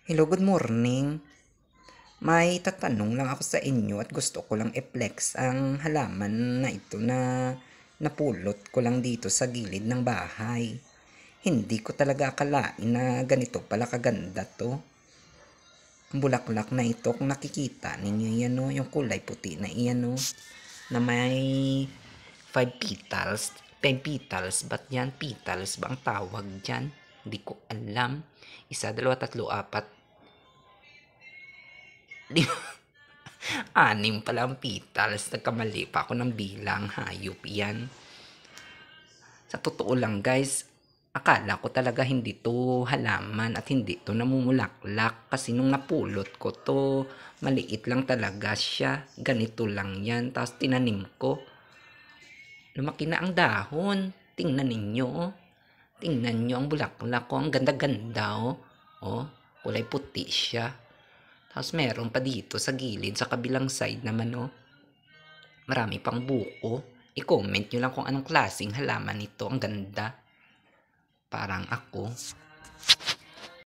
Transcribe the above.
Hello, good morning. May tatanong lang ako sa inyo at gusto ko lang i-flex ang halaman na ito na napulot ko lang dito sa gilid ng bahay. Hindi ko talaga akalain na ganito pala kaganda to. Ang bulaklak na ito, kung nakikita ninyo yan o, yung kulay puti na iyan o, na may 5 petals, ba't yan? Petals ba ang tawag dyan? Hindi ko alam. 1, 2, 3, 4, 6 pala ang petals. Nagkamali pa ako ng bilang. Hayop yan. Sa totoo lang guys, akala ko talaga hindi to halaman at hindi to namumulaklak. Kasi nung napulot ko to, maliit lang talaga siya. Ganito lang yan. Tapos tinanim ko. Lumaki na ang dahon. Tingnan ninyo oh. Tingnan nyo ang bulaklak ko. Ang ganda-ganda oh. Oh, kulay puti siya. Tapos meron pa dito sa gilid, sa kabilang side naman oh. Marami pang buko. I-comment nyo lang kung anong klaseng halaman ito. Ang ganda. Parang ako.